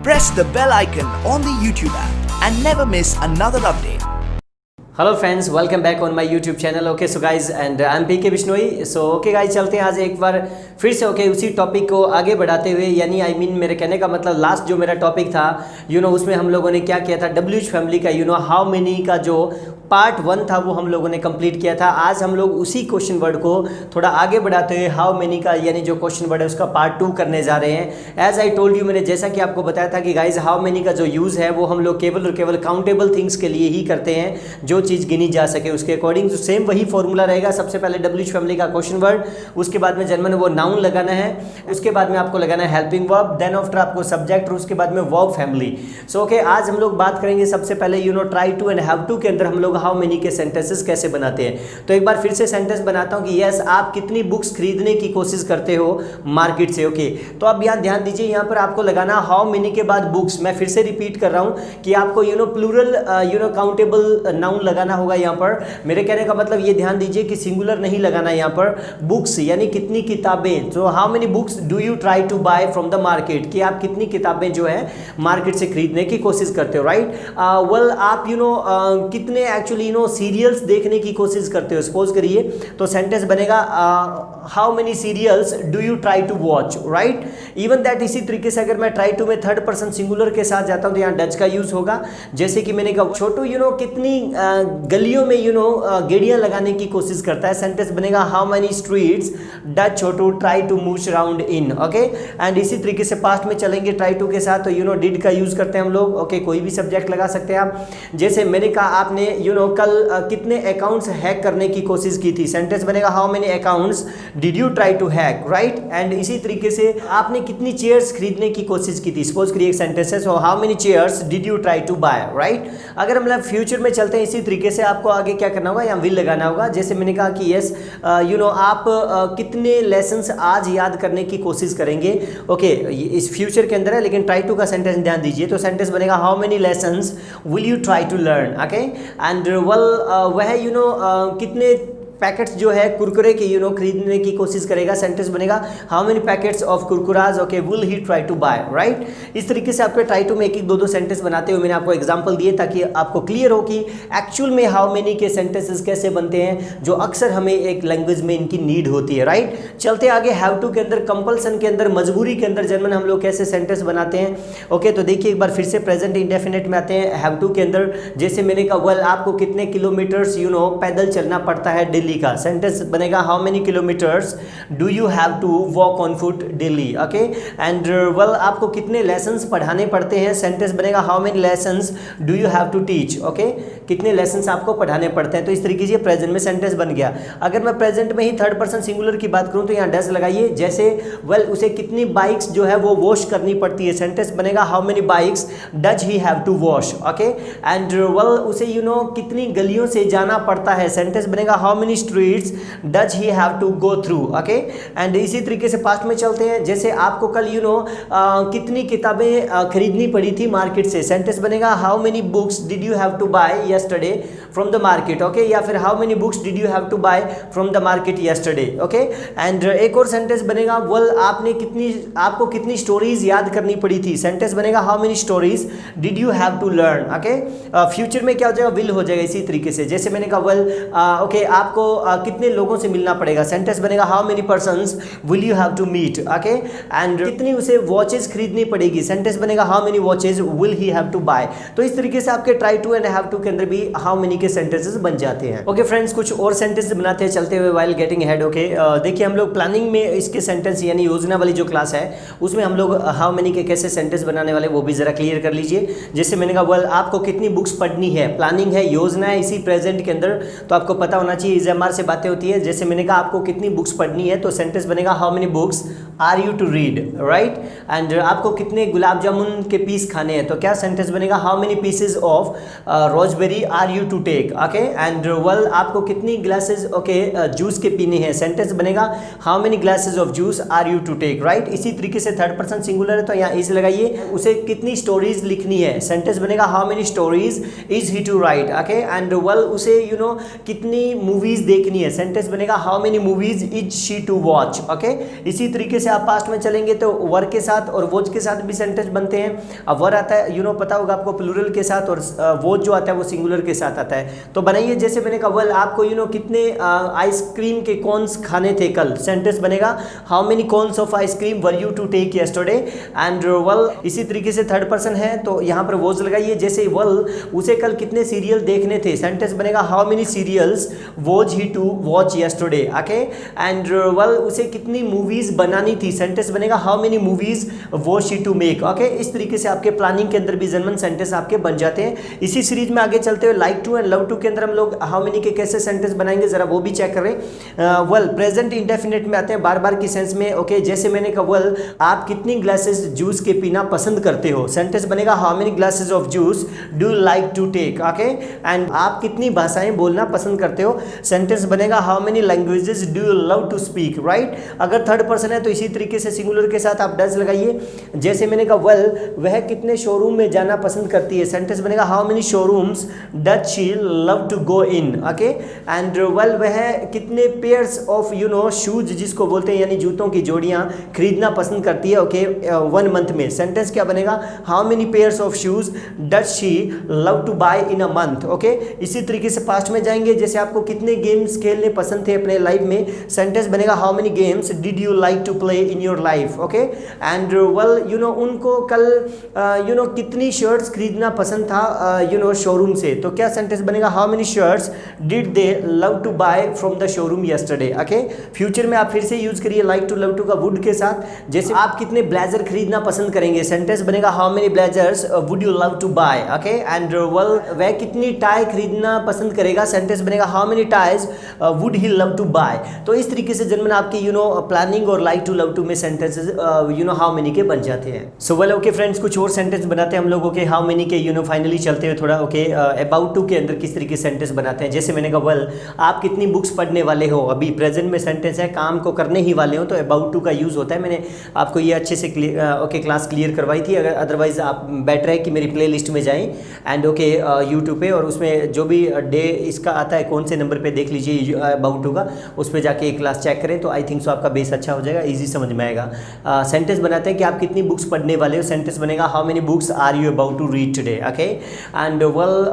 Press the bell icon on the YouTube app and never miss another update. Hello friends, welcome back on my YouTube channel. Okay so guys and I am P के बिश्नोई। सो okay guys, चलते हैं आज एक बार फिर से उसी topic को आगे बढ़ाते हुए, यानी आई मीन मेरे कहने का मतलब लास्ट जो मेरा टॉपिक था उसमें हम लोगों ने क्या किया था, डब्ल्यूएच फैमिली का हाउ मेनी का जो पार्ट 1 था वो हम लोगों ने कंप्लीट किया था। आज हम लोग उसी क्वेश्चन वर्ड को थोड़ा आगे बढ़ाते हुए हाउ मेनी का यानी जो क्वेश्चन वर्ड है उसका पार्ट 2 करने जा रहे हैं। एज आई टोल्ड यू, मैंने जैसा कि आपको बताया था कि गाइज हाउ मेनी का जो यूज़ है वो हम लोग केवल और केवल काउंटेबल थिंग्स के लिए ही करते हैं, जो चीज़ गिनी जा सके उसके अकॉर्डिंग। तो सेम वही फॉर्मूला रहेगा। सबसे पहले डब्ल्यूएच फैमिली का क्वेश्चन वर्ड, उसके बाद में जन्म वो नाउन लगाना है, उसके बाद में आपको लगाना है हेल्पिंग वर्ब, देन आफ्टर आपको सब्जेक्ट और उसके बाद में वर्ब फैमिली। सो ओके, आज हम लोग बात करेंगे सबसे पहले try to and have to के अंदर हम लोग हाउ मेनी के सेंटेंसेस कैसे बनाते हैं। तो एक बार फिर से सेंटेंस बनाता हूं कि यस, आप कितनी बुक्स खरीदने की कोशिश करते हो मार्केट से। ओके, तो अब यहाँ ध्यान दीजिए, यहाँ पर आपको लगाना हाउ मेनी के बाद बुक्स। मैं फिर से रिपीट कर रहा हूं कि आपको प्लूरल काउंटेबल नाउन लगाना होगा। यहाँ पर मेरे कहने का मतलब ये ध्यान दीजिए कि सिंगुलर नहीं लगाना है यहाँ पर। बुक्स यानी कितनी किताबें। तो how many books do you try to buy from the market, कि आप कितनी किताबें जो है मार्केट से खरीदने की कोशिश करते हो, राइट। वेल, आप कितने एक्चुअली सीरियल्स देखने की कोशिश करते हो, सपोज करिए। तो सेंटेंस बनेगा how many serials do you try to watch, right. Even that इसी तरीके से अगर मैं ट्राई टू में थर्ड पर्सन सिंगुलर के साथ जाता हूं तो यहाँ डच का यूज होगा। जैसे कि मैंने कहा छोटू कितनी गलियों में गेड़ियां लगाने की कोशिश करता है। सेंटेंस बनेगा how many streets does Chhotu try to move around in. Okay, and इसी तरीके से पास्ट में चलेंगे ट्राई टू के साथ, तो डिड का यूज करते हैं हम लोग। ओके, कोई भी सब्जेक्ट लगा सकते हैं आप। जैसे मैंने कहा आपने कल कितने अकाउंट्स हैक करने की कोशिश की थी। सेंटेंस बनेगा how many accounts did you try to hack, right. And इसी तरीके से आपने कितनी चेयर्स खरीदने की कोशिश की थी। सपोज करिए एक सेंटेंस है, so how many chairs did you try to buy, right. अगर हम फ्यूचर में चलते हैं, इसी तरीके से आपको आगे क्या करना होगा, यहाँ विल लगाना होगा। जैसे मैंने कहा कि यस, आप कितने लेसन्स आज याद करने की कोशिश करेंगे। ओके, इस फ्यूचर के अंदर है, लेकिन ट्राई टू का सेंटेंस ध्यान दीजिए। तो सेंटेंस बनेगा how many lessons will you try to learn. Okay, and well, वह कितने पैकेट्स जो है कुरकुरे के खरीदने की कोशिश करेगा। सेंटेंस बनेगा how many packets of Kurkures okay will he try to buy, right. इस तरीके से आपके ट्राई टू में एक दो सेंटेंस बनाते हुए मैंने आपको एग्जांपल दिए, ताकि आपको क्लियर हो कि एक्चुअल में हाउ मेनी के सेंटेंसेस कैसे बनते हैं, जो अक्सर हमें एक लैंग्वेज में इनकी नीड होती है, राइट। चलते आगे, हैव टू के अंदर, कंपल्सन के अंदर, मजबूरी के अंदर जर्मन हम लोग कैसे सेंटेंस बनाते हैं। ओके, तो देखिए एक बार फिर से प्रेजेंट इंडेफिनिट में आते हैं। हैव टू के अंदर जैसे मैंने कहा वेल, आपको कितने किलोमीटर्स पैदल चलना पड़ता है दिल्ली का। सेंटेंस बनेगा how many kilometres do you have to walk on foot daily. Okay, and well, आपको कितने लेसन्स पढ़ाने पड़ते हैं। सेंटेंस बनेगा how many lessons do you have to teach. Okay, कितने लेसन्स आपको पढ़ाने पड़ते हैं। तो इस तरीके से प्रेजेंट में सेंटेंस बन गया। अगर मैं प्रेजेंट में ही थर्ड पर्सन सिंगुलर की बात करूं तो यहाँ डज लगाइए। जैसे वेल, उसे कितनी बाइक्स जो है वो वॉश करनी पड़ती है। सेंटेंस बनेगा how many bikes does he have to wash. Okay, and well, उसे कितनी गलियों से जाना पड़ता है। सेंटेंस बनेगा how many streets does he have to go through. Okay, and इसी तरीके से पास्ट में चलते हैं। जैसे आपको कल कितनी किताबें खरीदनी पड़ी थी मार्केट से। सेंटेंस बनेगा how many books did you have to buy yesterday from the market. Okay, या फिर how many books did you have to buy from the market yesterday. Okay, and एक और सेंटेंस बनेगा वेल, आपको कितनी stories याद करनी पड़ी थी। सेंटेंस बनेगा how many stories did you have to learn. Okay, future में क्या हो जाएगा, विल हो जाएगा इसी तरीके से। जैसे मैंने कहा वेल, ओके, आपको कितने लोगों से मिलना पड़ेगा। सेंटेंस बनेगा how many persons will you have to meet. Okay, and कितनी उसे वॉचेस खरीदनी पड़ेगी। सेंटेंस बनेगा how many watches will he have to buy. तो इस तरीके से आपके try to and have to के अंदर भी हाउ मेनी के सेंटेंसेस बन जाते हैं। ओके फ्रेंड्स, कुछ और सेंटेंस बनाते हैं चलते हुए व्हाइल गेटिंग हेड। ओके, देखिए हम लोग प्लानिंग में इसके सेंटेंस यानी योजना वाली जो क्लास है उसमें हम लोग हाउ मेनी के कैसे सेंटेंस बनाने वाले वो भी जरा क्लियर कर लीजिए। जैसे मैंने कहा वेल, आपको कितनी बुक्स पढ़नी है। प्लानिंग है, योजना है इसी प्रेजेंट के अंदर, तो आपको पता होना चाहिए इज़ से बातें होती है। जैसे मैंने कहा आपको कितनी बुक्स पढ़नी है, तो सेंटेंस बनेगा how many books are you to read, right. And आपको कितने गुलाब जामुन के पीस खाने हैं, तो क्या सेंटेंस बनेगा how many pieces of raspberry are you to take. Okay, and well, आपको कितनी ग्लासेस जूस के पीने हैं। सेंटेंस बनेगा how many glasses of juice are you to take, right. इसी तरीके से थर्ड पर्सन सिंगुलर है तो यहाँ इज लगाइए। उसे कितनी स्टोरीज लिखनी है। सेंटेंस बनेगा how many stories is he to write. Okay, and well, उसे कितनी मूवीज मूवीज देखनी है, सेंटेंस बनेगा how many movies is she to watch. Okay, इसी तरीके से आप पास्ट में चलेंगे तो वर के साथ और वॉच के साथ भी सेंटेंस बनते हैं। अब वर आता है पता होगा आपको प्लूरल के साथ, और वॉच जो आता है वो सिंगुलर के साथ आता है। तो बनाइए, जैसे मैंने कहा वेल आपको कितने आइसक्रीम के कॉन्स खाने थे कल, सेंटेंस बनेगा how many cones of ice cream were you to take yesterday. And well इसी तरीके से थर्ड पर्सन है तो यहाँ पर वॉज लगाइए, जैसे वेल उसे कल कितने सीरियल देखने थे, सेंटेंस बनेगा how many serials was he to watch yesterday. Okay, and well उसे कितनी मूवीज बनानी थी, सेंटेंस बनेगा how many movies was she to make. Okay, इस तरीके से आपके प्लानिंग के अंदर भी जर्मन सेंटेंस आपके बन जाते हैं। इसी सीरीज में आगे चलते हुए like to and love to के अंदर हम लोग हाउ मेनी के कैसे सेंटेंस बनाएंगे जरा वो भी चेक करें। वेल प्रेजेंट इंडेफिनिट में आते हैं, बार बार की सेंस में। ओके, जैसे मैंने कहा वेल आप कितनी ग्लासेस जूस के पीना पसंद करते हो, सेंटेंस बनेगा how many glasses of juice do you like to take. Okay, and आप कितनी भाषाएं बोलना पसंद करते हो, सेंटेंस बनेगा how many languages do you love to speak. Right, अगर थर्ड पर्सन है तो इसी तरीके से सिंगुलर के साथ आप डज लगाइए। जैसे मैंने कहा वेल वह कितने शोरूम में जाना पसंद करती है, सेंटेंस बनेगा how many showrooms does she love to go in. Okay, and well वह कितने पेयर्स ऑफ शूज जिसको बोलते हैं यानी जूतों की जोड़ियां खरीदना पसंद करती है। ओके, 1 मंथ में, सेंटेंस क्या बनेगा how many pairs of shoes does she love to buy in a month. Okay, इसी तरीके से पास्ट में जाएंगे, जैसे आपको कितने गेम्स खेलने पसंद थे अपने लाइफ में, सेंटेंस बनेगा how many games did you like to play in your life. Okay, and well उनको कल कितनी शर्ट्स खरीदना पसंद था शोरूम से, तो क्या सेंटेंस बनेगा how many shirts did they love to buy from the showroom yesterday. Okay, future में आप फिर से यूज करिए लाइक टू लव टू का वुड के साथ, जैसे आप कितने ब्लेजर खरीदना पसंद करेंगे, सेंटेंस बनेगा how many blazers would you love to buy. Okay, and well वह कितनी टाई खरीदना पसंद करेगा, सेंटेंस बनेगा how many ties would he love to buy. तो इस तरीके से जर्मन आपकी प्लानिंग और लाइक टू लव टू में सेंटेंसेस हाउ मेनी के बन जाते हैं। सो वेल ओके फ्रेंड्स, कुछ और सेंटेंस बनाते हैं हम लोगों के हाउ मेनी के फाइनली चलते हुए थोड़ा। ओके, अबाउट टू के अंदर किस तरीके से सेंटेंस बनाते हैं, जैसे मैंने कहा वेल आप कितनी बुक्स पढ़ने वाले हो, अभी प्रेजेंट में सेंटेंस है काम को करने ही वाले हो तो अबाउट टू का यूज़ होता है। मैंने आपको ये अच्छे से क्लास क्लियर करवाई थी, अगर अदरवाइज आप बेटर है कि मेरी प्ले लिस्ट में जाएँ एंड यूट्यूब पे, और उसमें जो भी डे इसका आता है कौन से नंबर पे देख लीजिए अबाउट टू का, उस पर जाके एक क्लास चेक करें तो आई थिंक सो आपका बेस अच्छा हो जाएगा, ईजी समझ में आएगा। सेंटेंस बनाते हैं कि आप कितनी बुक्स पढ़ने वाले हो, सेंटेंस बनेगा how many books are you about to read today. Okay, and well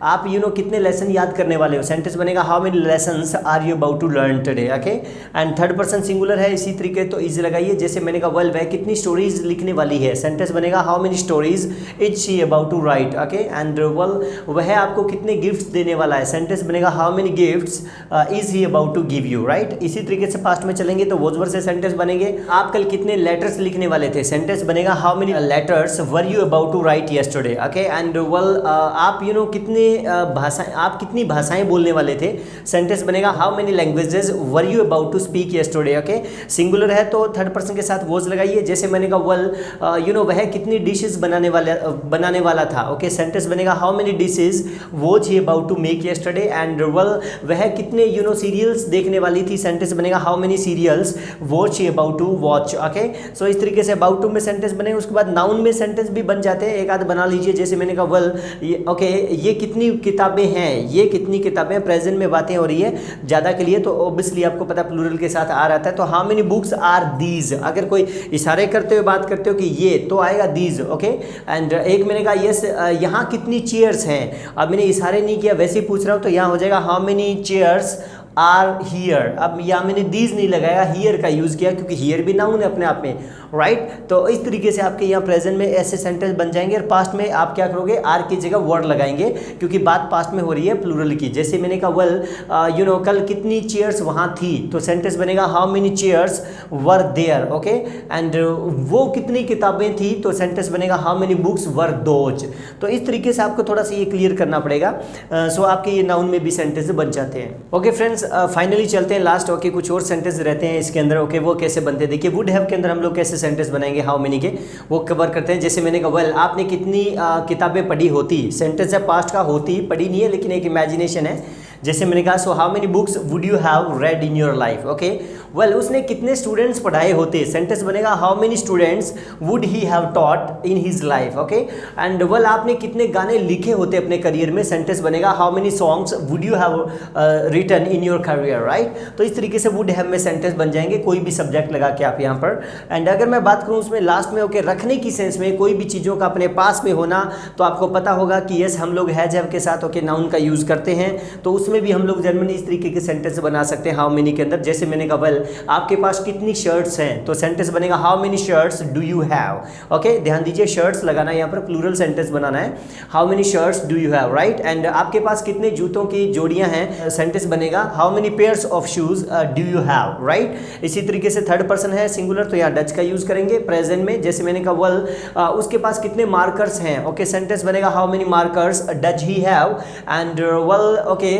आप कितने लेसन याद करने वाले हो, सेंटेंस बनेगा how many lessons are you about to learn today. Okay, and third person singular है इसी तरीके तो इजी लगाइए, जैसे मैंने कहा वेल वह कितनी स्टोरीज लिखने वाली है, सेंटेंस बनेगा how many stories is she about to write. Okay, and well वह आपको कितने गिफ्ट्स देने वाला है, सेंटेंस बनेगा how many gifts is he about to give you. Right, इसी तरीके से पास्ट में चलेंगे तो वॉज वर से सेंटेंस बनेंगे आप कल कितने लेटर्स लिखने वाले थे, सेंटेंस बनेगा how many letters were you about to write yesterday. Okay, and well आप कितनी भाषाएं बोलने वाले थे, सेंटेंस बनेगा how many languages were you about to speak yesterday. Okay, singular है तो थर्ड पर्सन के साथ वॉज लगाइए, जैसे मैंने कहा वेल वह कितनी डिशेस बनाने वाला था। ओके, सेंटेंस बनेगा how many dishes was he about to make yesterday. And well वह कितने सीरियल्स देखने वाली थी, सेंटेंस बनेगा how many serials watch he about to watch. Okay, so इस तरीके से अबाउट टू में सेंटेंस बने, उसके बाद नाउन में सेंटेंस भी बन जाते हैं, एक आध बना लीजिए, जैसे मैंने कहा वेल ये कितनी किताबें हैं, ये कितनी किताबें, प्रेजेंट में बातें हो रही है ज़्यादा के लिए तो ऑब्वियसली आपको पता प्लूरल के साथ आ रहा है, तो how many books are these, अगर कोई इशारे करते हुए बात करते हो कि ये तो आएगा दीज। ओके, एंड एक मैंने कहा यस यहाँ कितनी चेयर्स हैं, अब मैंने इशारे नहीं किया वैसे ही पूछ रहा हूँ तो यहाँ हो जाएगा how many chairs are here. अब यहाँ मैंने दीज नहीं लगाया, हियर का यूज़ किया क्योंकि हियर भी नाउन है अपने आप में। राइट, तो इस तरीके से आपके यहाँ प्रेजेंट में ऐसे सेंटेंस बन जाएंगे, और पास्ट में आप क्या करोगे आर की जगह वर्ड लगाएंगे क्योंकि बात पास्ट में हो रही है प्लूरल की। जैसे मैंने कहा वेल कल कितनी चेयर्स वहाँ थी, तो सेंटेंस बनेगा how many chairs were there. Okay, and वो कितनी किताबें थी, तो सेंटेंस बनेगा how many books were those. तो इस तरीके से आपको थोड़ा सा ये क्लियर करना पड़ेगा, सो आपके ये नाउन में भी सेंटेंस बन जाते हैं। ओके फ्रेंड्स, फाइनली चलते हैं लास्ट। ओके, कुछ और सेंटेंस रहते हैं इसके अंदर। ओके, वो कैसे बनते हैं देखिए, वुड हैव के अंदर हम लोग कैसे सेंटेंस बनाएंगे हाउ मेनी के, वो कवर करते हैं। जैसे मैंने कहा वेल आपने कितनी किताबें पढ़ी होती, सेंटेंस है पास्ट का, होती पढ़ी नहीं है लेकिन एक इमेजिनेशन है। जैसे मैंने कहा सो how many books would you have read in your life. Okay, well उसने कितने स्टूडेंट्स पढ़ाए होते, सेंटेंस बनेगा how many students would he have taught in his life, okay. And well आपने कितने गाने लिखे होते अपने करियर में, सेंटेंस बनेगा how many songs would you have written in your career, right. तो इस तरीके से वुड हैव में सेंटेंस बन जाएंगे, कोई भी सब्जेक्ट लगा के आप यहाँ पर। एंड अगर मैं बात करूँ उसमें लास्ट में ओके रखने की सेंस में, कोई भी चीज़ों का अपने पास में होना, तो आपको पता होगा कि यस हम लोग हैज हैव के साथ ओके नाउन का यूज़ करते हैं, तो उसमें भी हम लोग जर्मनी इस तरीके के सेंटेंस बना सकते हैं हाउ मेनी के अंदर। जैसे मैंने कहा वेल आपके पास कितनी शर्ट्स हैं, तो सेंटेंस बनेगा how many shirts do you have, okay. ध्यान दीजिए शर्ट्स लगाना यहाँ पर प्लूरल सेंटेंस बनाना है, how many shirts do you have, right. And आपके पास कितने जूतों की जोड़ियां हैं, सेंटेंस बनेगा how many pairs of shoes do you have, right. इसी तरीके से थर्ड पर्सन है सिंगुलर, तो यहाँ डच का यूज करेंगे प्रेजेंट में। जैसे मैंने कहा वेल उसके पास कितने मार्कर्स हैं, ओके सेंटेंस बनेगा how many markers does he have. And well okay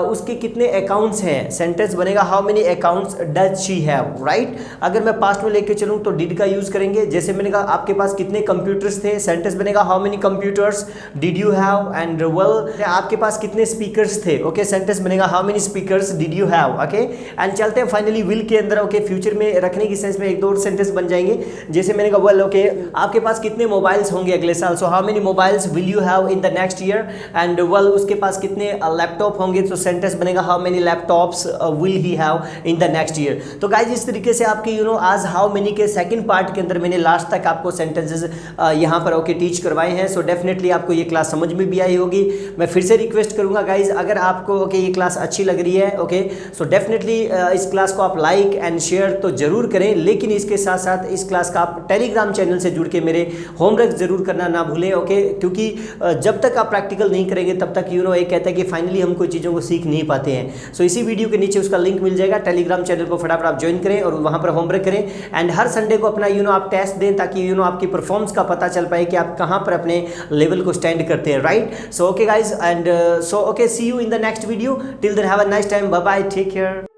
उसके कितने अकाउंट्स हैं, सेंटेंस बनेगा how many accounts does she have, right. अगर मैं पास्ट में लेके चलूँ तो डिड का यूज करेंगे। जैसे मैंने कहा आपके पास कितने कंप्यूटर्स थे, सेंटेंस बनेगा how many computers did you have. And well आपके पास कितने स्पीकर्स थे, ओके सेंटेंस बनेगा how many speakers did you have, okay. And चलते हैं फाइनली विल के अंदर, ओके फ्यूचर में रखने की सेंस में एक दो सेंटेंस बन जाएंगे। जैसे मैंने कहा वेल ओके आपके पास कितने मोबाइल्स होंगे अगले साल, सो how many mobiles will you have in the next year. And well उसके पास कितने लैपटॉप होंगे, तो सेंटेंस बनेगा how many laptops will he have in the next year. तो गाइज इस तरीके से आपके आज हाउ मेनी के सेकंड पार्ट के अंदर मैंने लास्ट तक आपको सेंटेंसेस यहाँ पर ओके टीच करवाए हैं। सो डेफिनेटली आपको ये क्लास समझ में भी आई होगी। मैं फिर से रिक्वेस्ट करूंगा गाइज अगर आपको ओके ये क्लास अच्छी लग रही है ओके सो डेफिनेटली इस क्लास को आप लाइक एंड शेयर तो जरूर करें, लेकिन इसके साथ साथ इस क्लास का आप टेलीग्राम चैनल से जुड़ के मेरे होमवर्क जरूर करना ना भूलें, ओके। क्योंकि जब तक आप प्रैक्टिकल नहीं करेंगे तब तक एक कहता है कि फाइनली हम कोई चीज़ों को सीख नहीं पाते हैं। सो इसी वीडियो के नीचे उसका लिंक मिल जाएगा, टेलीग्राम चैनल को फटाफट आप ज्वाइन करें और वहाँ पर होमवर्क करें। एंड हर संडे को अपना आप टेस्ट दें ताकि आपकी परफॉर्मेंस का पता चल पाए कि आप कहाँ पर अपने लेवल को स्टैंड करते हैं, right. So okay guys and so okay see you in the next video, till then have a nice time, bye bye, take care.